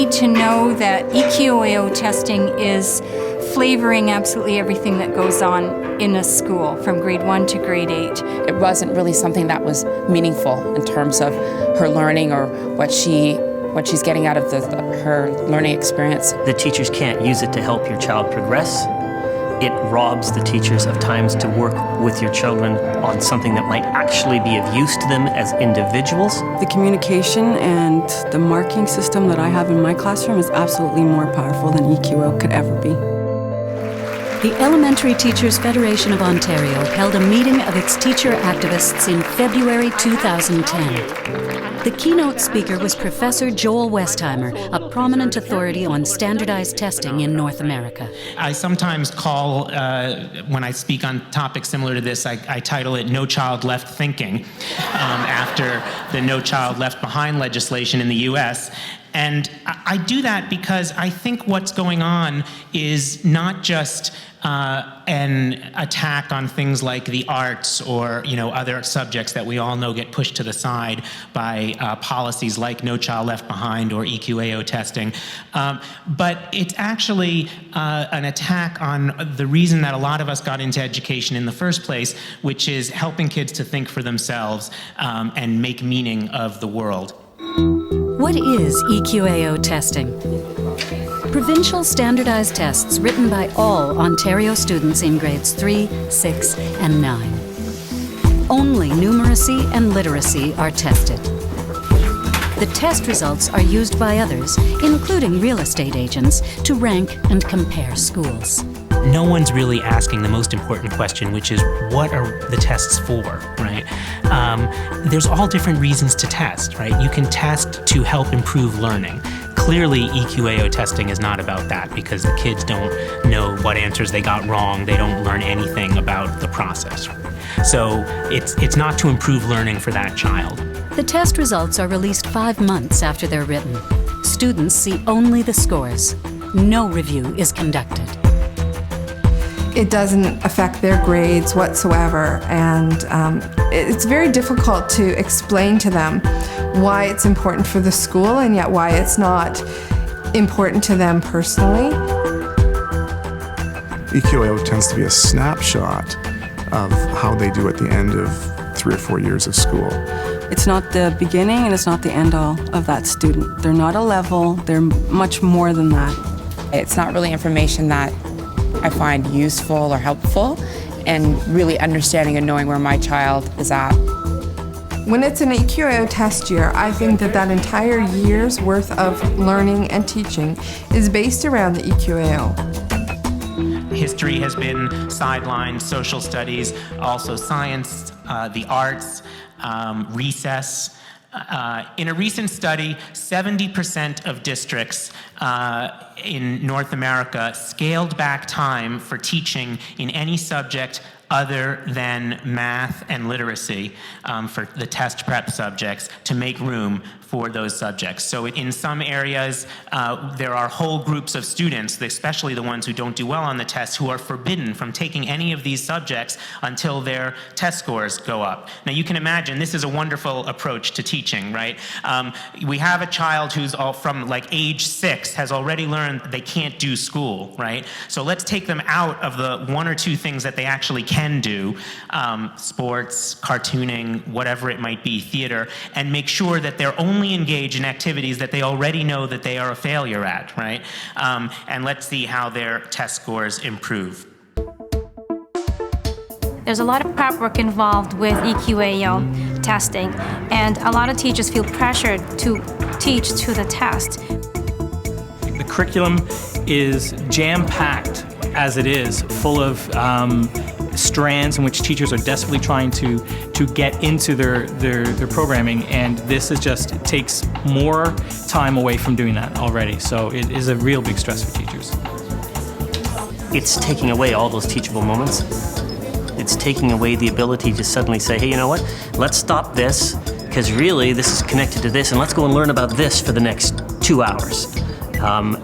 need to know that EQAO testing is flavoring absolutely everything that goes on in a school from grade 1 to grade 8. It wasn't really something that was meaningful in terms of her learning or what she's getting out of her learning experience. The teachers can't use it to help your child progress. It robs the teachers of times to work with your children on something that might actually be of use to them as individuals. The communication and the marking system that I have in my classroom is absolutely more powerful than EQO could ever be. The Elementary Teachers Federation of Ontario held a meeting of its teacher activists in February 2010. The keynote speaker was Professor Joel Westheimer, a prominent authority on standardized testing in North America. I sometimes call, when I speak on topics similar to this, I title it No Child Left Thinking, after the No Child Left Behind legislation in the US. And I do that because I think what's going on is not just an attack on things like the arts or other subjects that we all know get pushed to the side by policies like No Child Left Behind or EQAO testing, but it's actually an attack on the reason that a lot of us got into education in the first place, which is helping kids to think for themselves and make meaning of the world. What is EQAO testing? Provincial standardized tests written by all Ontario students in grades 3, 6, and 9. Only numeracy and literacy are tested. The test results are used by others, including real estate agents, to rank and compare schools. No one's really asking the most important question, which is, what are the tests for, right? There's all different reasons to test, right? You can test to help improve learning. Clearly, EQAO testing is not about that because the kids don't know what answers they got wrong. They don't learn anything about the process. So it's not to improve learning for that child. The test results are released 5 months after they're written. Students see only the scores. No review is conducted. It doesn't affect their grades whatsoever, and it's very difficult to explain to them why it's important for the school and yet why it's not important to them personally. EQAO tends to be a snapshot of how they do at the end of 3 or 4 years of school. It's not the beginning and it's not the end all of that student. They're not a level, they're much more than that. It's not really information that I find useful or helpful, and really understanding and knowing where my child is at. When it's an EQAO test year, I think that entire year's worth of learning and teaching is based around the EQAO. History has been sidelined, social studies, also science, the arts, recess. In a recent study, 70% of districts in North America scaled back time for teaching in any subject other than math and literacy for the test prep subjects to make room for those subjects. So in some areas, there are whole groups of students, especially the ones who don't do well on the test, who are forbidden from taking any of these subjects until their test scores go up. Now you can imagine this is a wonderful approach to teaching, right? We have a child who's all from like age 6 has already learned they can't do school, right? So let's take them out of the 1 or 2 things that they actually can do, sports, cartooning, whatever it might be, theater, and make sure that they're only engage in activities that they already know that they are a failure at, right? And let's see how their test scores improve. There's a lot of prep work involved with EQAO testing, and a lot of teachers feel pressured to teach to the test. The curriculum is jam-packed as it is, full of strands in which teachers are desperately trying to get into their programming, and this is just takes more time away from doing that already. So it is a real big stress for teachers. It's taking away all those teachable moments. It's taking away the ability to suddenly say, hey, you know what? Let's stop this, because really this is connected to this, and let's go and learn about this for the next 2 hours.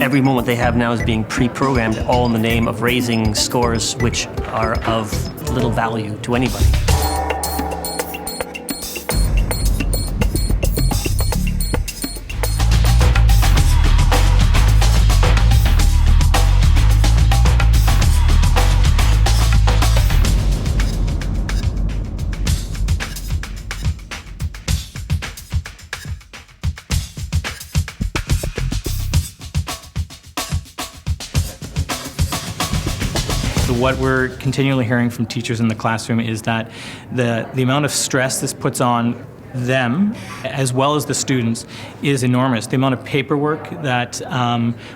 Every moment they have now is being pre-programmed, all in the name of raising scores which are of little value to anybody. What we're continually hearing from teachers in the classroom is that the amount of stress this puts on them, as well as the students, is enormous. The amount of paperwork that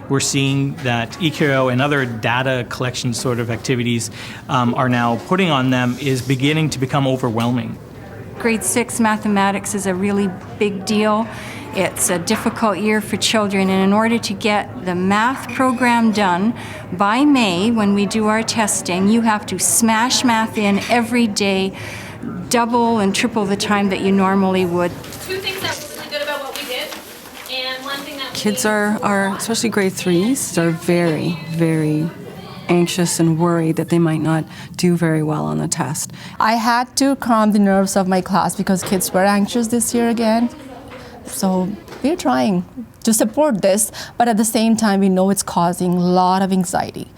we're seeing that EQAO and other data collection sort of activities are now putting on them is beginning to become overwhelming. Grade 6 mathematics is a really big deal. It's a difficult year for children, and in order to get the math program done by May, when we do our testing, you have to smash math in every day, double and triple the time that you normally would. Two things that were really good about what we did, and one thing that Kids are especially grade 3s, are very, very anxious and worried that they might not do very well on the test. I had to calm the nerves of my class because kids were anxious this year again. So we're trying to support this, but at the same time, we know it's causing a lot of anxiety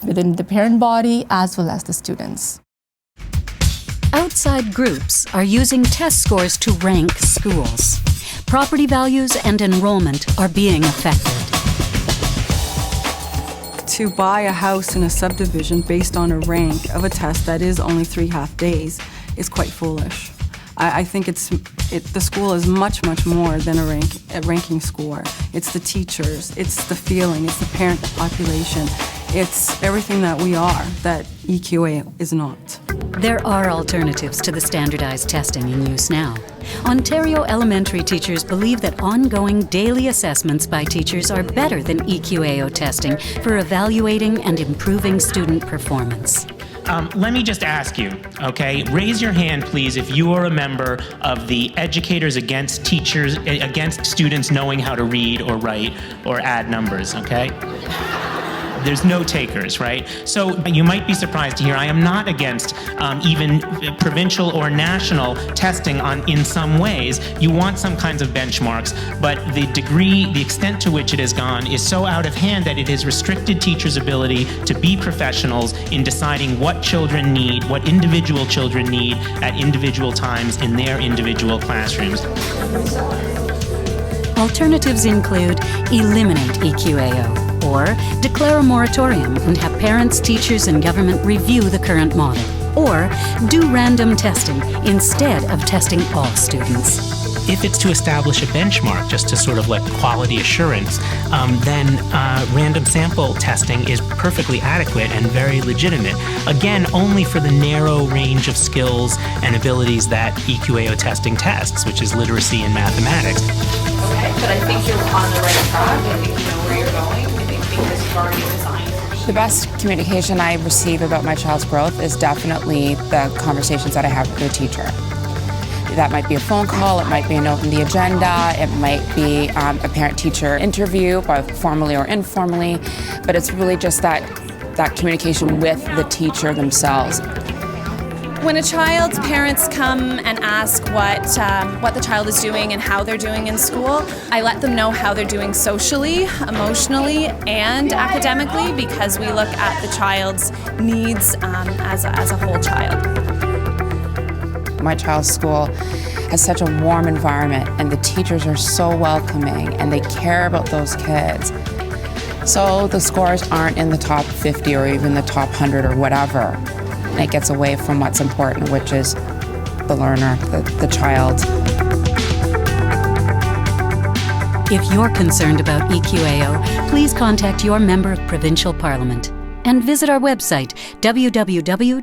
within the parent body as well as the students. Outside groups are using test scores to rank schools. Property values and enrollment are being affected. To buy a house in a subdivision based on a rank of a test that is only 3 half days is quite foolish. I think the school is much, much more than a ranking score. It's the teachers, it's the feeling, it's the parent population. It's everything that we are that EQA is not. There are alternatives to the standardized testing in use now. Ontario elementary teachers believe that ongoing daily assessments by teachers are better than EQAO testing for evaluating and improving student performance. Let me just ask you, okay? Raise your hand, please, if you are a member of the Educators Against Teachers, Against Students Knowing How to Read or Write or Add Numbers, okay? There's no takers, right? So you might be surprised to hear I am not against even provincial or national testing in some ways. You want some kinds of benchmarks, but the extent to which it has gone is so out of hand that it has restricted teachers' ability to be professionals in deciding what children need, what individual children need at individual times in their individual classrooms. Alternatives include eliminate EQAO, or declare a moratorium and have parents, teachers, and government review the current model, or do random testing instead of testing all students. If it's to establish a benchmark, just to sort of like quality assurance, then random sample testing is perfectly adequate and very legitimate. Again, only for the narrow range of skills and abilities that EQAO testing tests, which is literacy and mathematics. Okay, but I think you're on the right track. I think you know where you're going. I think because you've already designed. The best communication I receive about my child's growth is definitely the conversations that I have with the teacher. That might be a phone call, it might be a note in the agenda, it might be a parent-teacher interview, both formally or informally, but it's really just that communication with the teacher themselves. When a child's parents come and ask what the child is doing and how they're doing in school, I let them know how they're doing socially, emotionally, and academically, because we look at the child's needs as a whole child. My child's school has such a warm environment, and the teachers are so welcoming, and they care about those kids. So the scores aren't in the top 50 or even the top 100 or whatever. And it gets away from what's important, which is the learner, the child. If you're concerned about EQAO, please contact your member of provincial parliament and visit our website, www.etfo.ca.